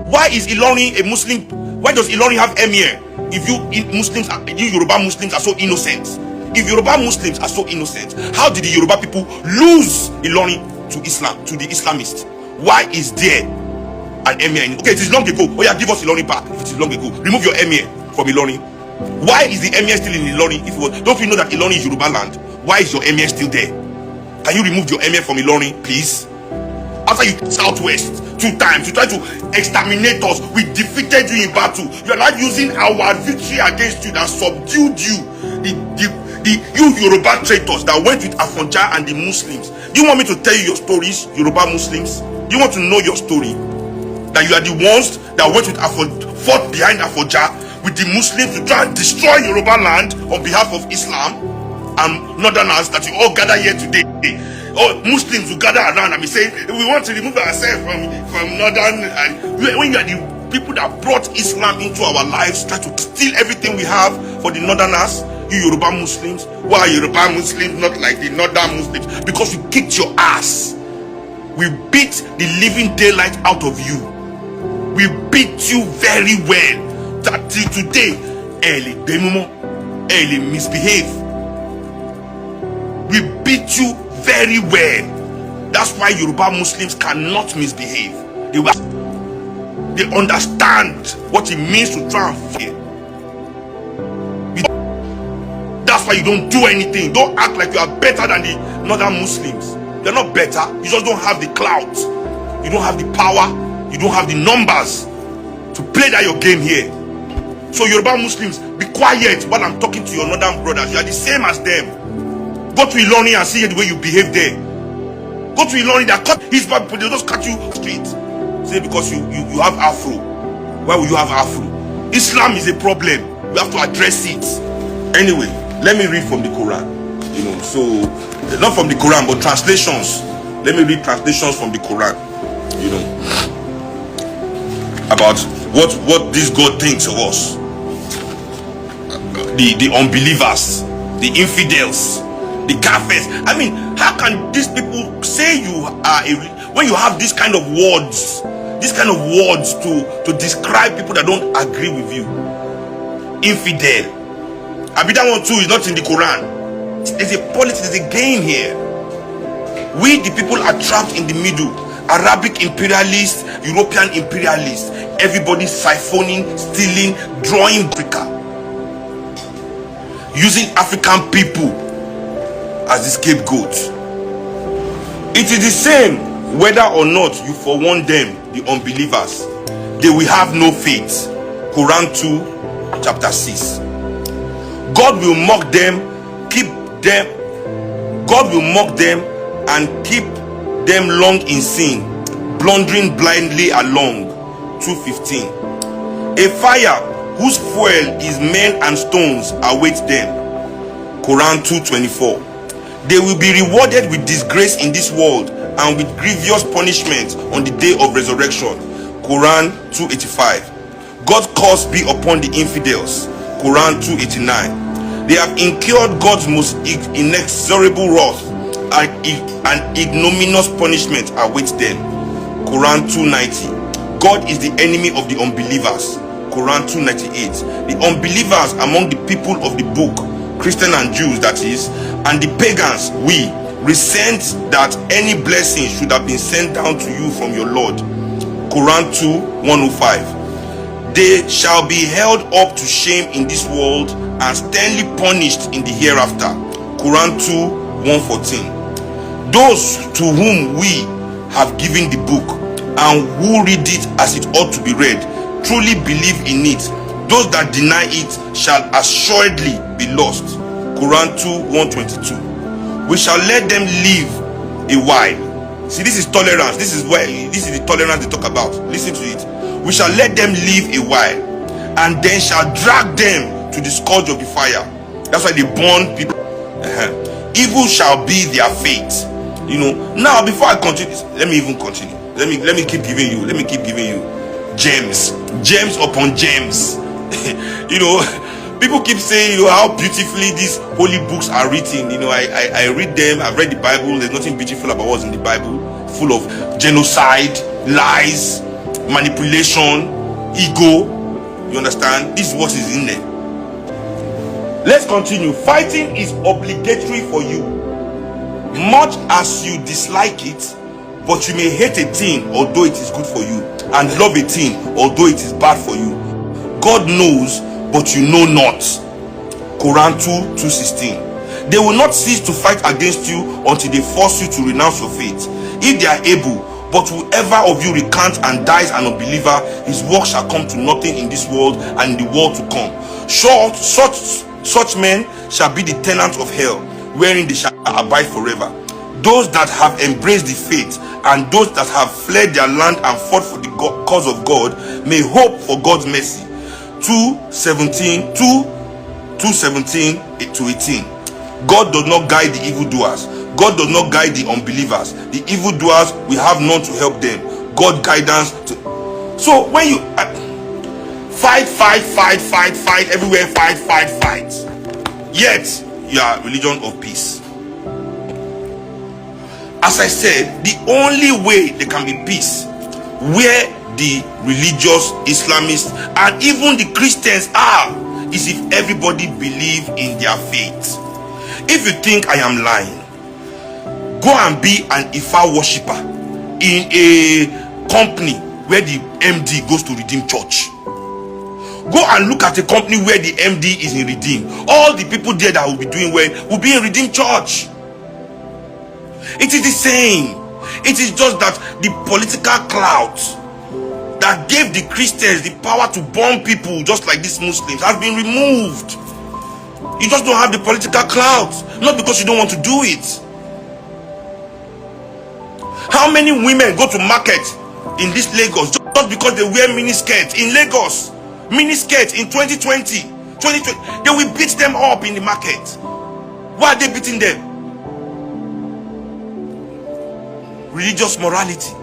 Why is Ilorin a Muslim? Why does Ilorin have emir? If you Yoruba Muslims are so innocent, if Yoruba Muslims are so innocent, how did the Yoruba people lose Ilorin to Islam, to the Islamists? Why is there an emir in it? Okay, it is long ago. Oh yeah, give us Ilorin back. If it is long ago, remove your emir from Ilorin. Why is the emir still in Ilorin? If it was, don't you know that Ilorin is Yoruba land? Why is your emir still there? Can you remove your emir from Ilorin, please? After you Southwest 2 times, you try to exterminate us. We defeated you in battle. You are not using our victory against you that subdued you. You Yoruba traitors that went with Afonja and the Muslims. Do you want me to tell you your stories, Yoruba Muslims? Do you want to know your story? That you are the ones that went with fought behind Afonja with the Muslims to try and destroy Yoruba land on behalf of Islam and Northerners that you all gather here today. All Muslims will gather around and be saying, we want to remove ourselves from Northern. And when you are the people that brought Islam into our lives, try to steal everything we have for the Northerners, you Yoruba Muslims. Why are Yoruba Muslims not like the Northern Muslims? Because you kicked your ass. We beat the living daylight out of you. We beat you very well. That till today, early misbehave. We beat you very well. That's why Yoruba Muslims cannot misbehave. They understand what it means to try and fear. That's why you don't do anything. Don't act like you are better than the Northern Muslims. They're not better. You just don't have the clout. You don't have the power. You don't have the numbers to play that your game here. So Yoruba Muslims, be quiet while I'm talking to your Northern brothers. You are the same as them. Go to Ilorin and see the way you behave there. Go to Ilorin, they cut his back, but they just cut you straight. Say because you have Afro. Why will you have Afro? Islam is a problem. We have to address it. Anyway, let me read from the Quran. So not from the Quran, but translations. Let me read translations from the Quran. About what this God thinks of us. The unbelievers, the infidels, the kafirs. I mean, how can these people say you are when you have this kind of words to describe people that don't agree with you? Infidel. I mean, that one too is not in the Quran. There's a politics, there's a game here. We the people are trapped in the middle. Arabic imperialists, European imperialists, everybody siphoning, stealing, drawing Africa, using African people as the scapegoat. It is the same whether or not you forewarn them, the unbelievers. They will have no faith. Quran 2 chapter 6. God will mock them, God will mock them and keep them long in sin, blundering blindly along. 2:15. A fire whose fuel is men and stones awaits them. Quran 2:24. They will be rewarded with disgrace in this world and with grievous punishment on the day of resurrection. Quran 2:85. God's curse be upon the infidels. Quran 2:89. They have incurred God's most inexorable wrath, and ignominious punishment awaits them. Quran 2:90. God is the enemy of the unbelievers. Quran 2:98. The unbelievers among the people of the book, Christian and Jews that is, and the pagans, we resent that any blessing should have been sent down to you from your Lord. Quran 2:105. They shall be held up to shame in this world and sternly punished in the hereafter. Quran 2:114. Those to whom we have given the book and who read it as it ought to be read truly believe in it. Those that deny it shall assuredly be lost. Quran 2:122. We shall let them live a while. See, this is tolerance. This is the tolerance they talk about. Listen to it. We shall let them live a while, and then shall drag them to the scourge of the fire. That's why they burn people. Evil shall be their fate. Now before I continue, let me even continue. Let me keep giving you gems upon gems. People keep saying how beautifully these holy books are written. I read them. I've read the Bible. There's nothing beautiful about what's in the Bible. Full of genocide, lies, manipulation, ego. You understand? This is what is in there. Let's continue. Fighting is obligatory for you, much as you dislike it, but you may hate a thing although it is good for you, and love a thing although it is bad for you. God knows, but you know not. Quran 2:16. They will not cease to fight against you until they force you to renounce your faith, if they are able. But whoever of you recants and dies an unbeliever, his work shall come to nothing in this world and in the world to come. Such men shall be the tenants of hell, wherein they shall abide forever. Those that have embraced the faith and those that have fled their land and fought for the cause of God may hope for God's mercy. 2:17-18. God does not guide the evildoers. God does not guide the unbelievers. The evildoers, we have none to help them. God guidance to. So when you fight everywhere, fight, yet you are religion of peace. As I said, the only way there can be peace where the religious Islamists and even the Christians are is if everybody believe in their faith. If you think I am lying, go and be an Ifa worshipper in a company where the MD goes to Redeem Church. Go and look at a company where the MD is in Redeem. All the people there that will be doing well will be in Redeem Church. It is the same. It is just that the political clout that gave the Christians the power to bomb people just like these Muslims has been removed. You just don't have the political clout, not because you don't want to do it. How many women go to market in this Lagos just because they wear miniskirts in Lagos? Miniskirts in 2020, they will beat them up in the market. Why are they beating them? Religious morality.